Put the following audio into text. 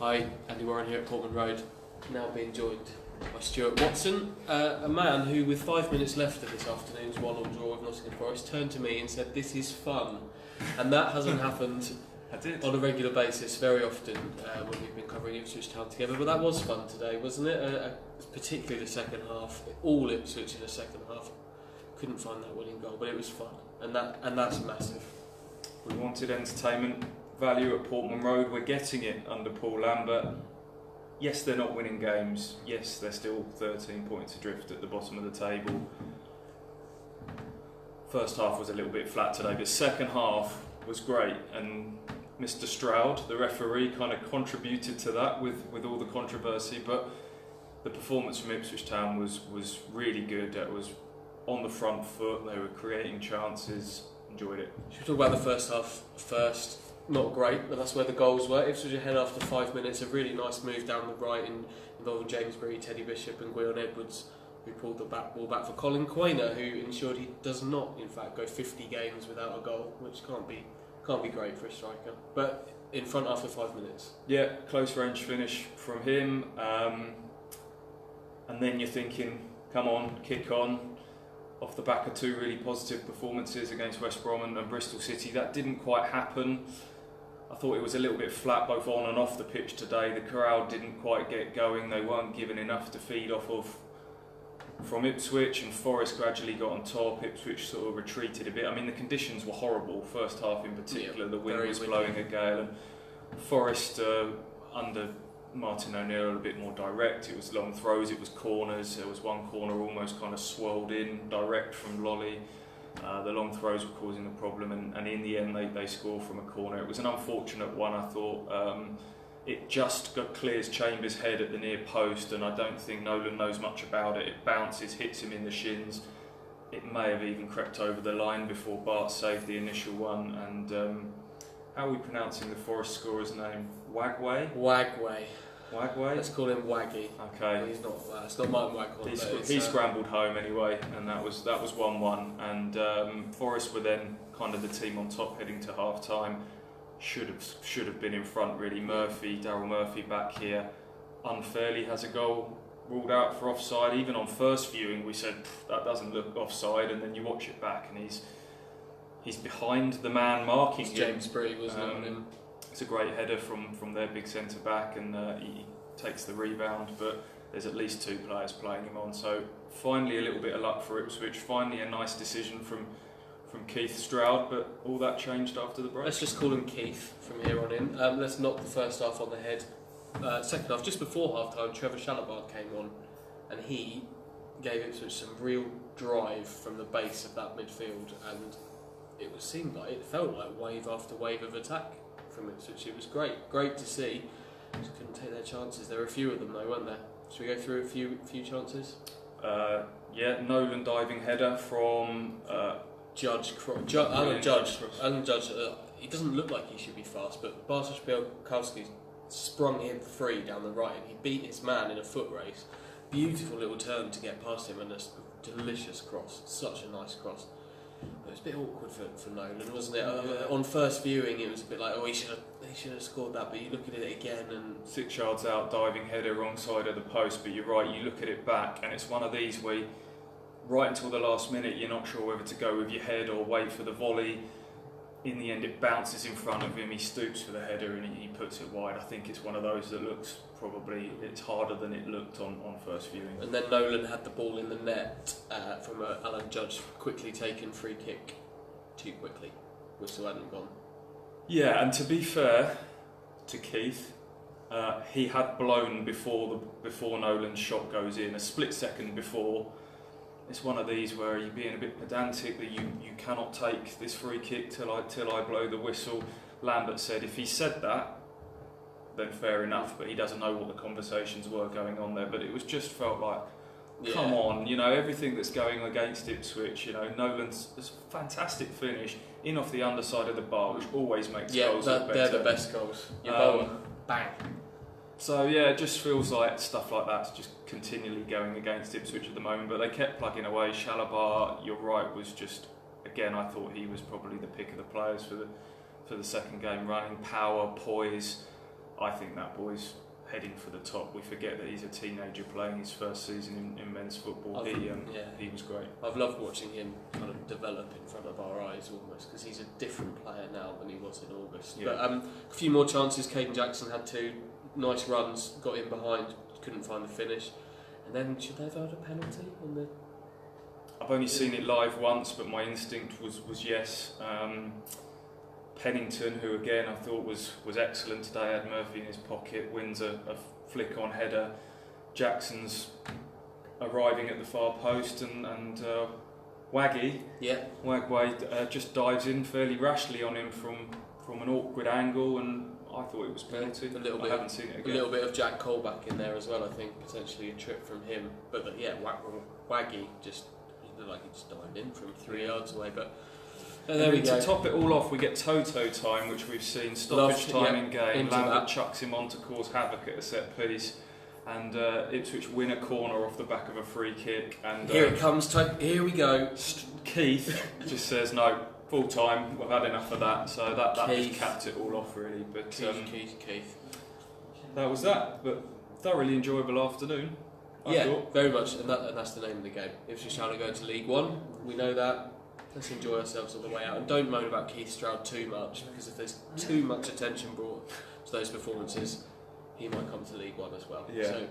Hi, Andy Warren here at Portman Road, now being joined by Stuart Watson, a man who, with 5 minutes left of this afternoon's 1-1 draw with Nottingham Forest, turned to me and said, "This is fun," and that hasn't happened on a regular basis very often when we've been covering Ipswich Town together. But that was fun today, wasn't it? Particularly the second half, all Ipswich in the second half. Couldn't find that winning goal, but it was fun, and that's massive. We wanted entertainment value at Portman Road. We're getting it under Paul Lambert. Yes, they're not winning games. Yes, they're still 13 points adrift at the bottom of the table. First half was a little bit flat today, but second half was great. And Mr. Stroud, the referee, kind of contributed to that with all the controversy. But the performance from Ipswich Town was really good. It was on the front foot. They were creating chances. Enjoyed it. Should we talk about the first half first? Not great, but that's where the goals were. Ipswich ahead after 5 minutes. A really nice move down the right involving James Bree, Teddy Bishop and Gwion Edwards, who pulled the ball back for Colin Quainer, who ensured he does not, in fact, go 50 games without a goal, which can't be great for a striker. But in front after 5 minutes. Yeah, close range finish from him. And then you're thinking, come on, kick on. Off the back of two really positive performances against West Brom and Bristol City. That didn't quite happen. I thought it was a little bit flat both on and off the pitch today. The crowd didn't quite get going. They weren't given enough to feed off of from Ipswich, and Forest gradually got on top. Ipswich sort of retreated a bit. I mean, the conditions were horrible, first half in particular. The wind was blowing a gale, and Forest under Martin O'Neill a bit more direct. It was long throws, it was corners. There was one corner almost kind of swirled in direct from Lolly. The long throws were causing a problem, and in the end they scored from a corner. It was an unfortunate one, I thought. It just clears Chambers' head at the near post, and I don't think Nolan knows much about it. It bounces, hits him in the shins. It may have even crept over the line before Bart saved the initial one. And how are we pronouncing the Forest scorer's name? Wagway? Wagway? Let's call him Waggy. Okay. He's not. It's not Martin Waghorn. He scrambled home anyway, and that was 1-1. And Forest were then kind of the team on top heading to half time. Should have been in front really. Daryl Murphy back here unfairly has a goal ruled out for offside. Even on first viewing we said that doesn't look offside, and then you watch it back and he's behind the man marking him. James Bree, wasn't it? It's a great header from their big centre back, and he takes the rebound, but there's at least two players playing him on. So finally a little bit of luck for Ipswich, finally a nice decision from Keith Stroud, but all that changed after the break. Let's just call him Keith from here on in. Let's knock the first half on the head. Second half, just before half time, Trevor Shalabard came on, and he gave Ipswich some real drive from the base of that midfield, and it felt like wave after wave of attack from Ipswich. It was great to see. Just couldn't take their chances. There were a few of them though, weren't there? Should we go through a few chances? Nolan diving header from Alan Judge. He doesn't look like he should be fast, but Bartosz Białkowski sprung him free down the right, and he beat his man in a foot race. Beautiful little turn to get past him, and a delicious cross. Such a nice cross. It was a bit awkward for Nolan, wasn't it? On first viewing, it was a bit like, he should have scored that. But you look at it again, and 6 yards out, diving header wrong side of the post. But you're right, you look at it back, and it's one of these where right until the last minute you're not sure whether to go with your head or wait for the volley. In the end, it bounces in front of him. He stoops for the header and he puts it wide. I think it's one of those that looks it's harder than it looked on first viewing. And then Nolan had the ball in the net from Alan Judge, quickly taken free kick too quickly. Whistle hadn't gone. Yeah, and to be fair to Keith, he had blown before Nolan's shot goes in, a split second before. It's one of these where you're being a bit pedantic that you cannot take this free kick till I blow the whistle. Lambert said if he said that, then fair enough, but he doesn't know what the conversations were going on there. But it was just felt like, come on, everything that's going against Ipswich, Nolan's a fantastic finish in off the underside of the bar, which always makes goals look better. They're the best goals. You bowl them, bang. So yeah, it just feels like stuff like that's just continually going against Ipswich at the moment, but they kept plugging away. Shalabard, you're right, was just, again, I thought he was probably the pick of the players for the second game running. Power, poise. I think that boy's heading for the top. We forget that he's a teenager playing his first season in men's football. He was great. I've loved watching him kind of develop in front of our eyes almost, because he's a different player now than he was in August. Yeah. But a few more chances. Caden Jackson had 2 nice runs, got in behind, couldn't find the finish. And then should they have had a penalty on the... I've only seen it live once, but my instinct was yes. Pennington, who again I thought was excellent today, had Murphy in his pocket, wins a flick-on header. Jackson's arriving at the far post, and Waggy just dives in fairly rashly on him from an awkward angle, and I thought it was penalty. I haven't seen it again. A little bit of Jack Colback in there as well, I think, potentially a trip from him. But Waggy just looked like he just dived in from 3 yards away, but... there we go. To top it all off, we get Toto time, which we've seen, stoppage time in game. Lambert chucks him on to cause havoc at a set piece, and Ipswich win a corner off the back of a free kick. And here it comes, here we go. Keith just says no, full time. We've had enough of that. So that just capped it all off really. But Keith. That was that. But thoroughly enjoyable afternoon. I thought. Very much, and that's the name of the game. Ipswich trying to go to League One. We know that. Let's enjoy ourselves on the way out, and don't moan about Keith Stroud too much, because if there's too much attention brought to those performances, he might come to League One as well. Yeah. So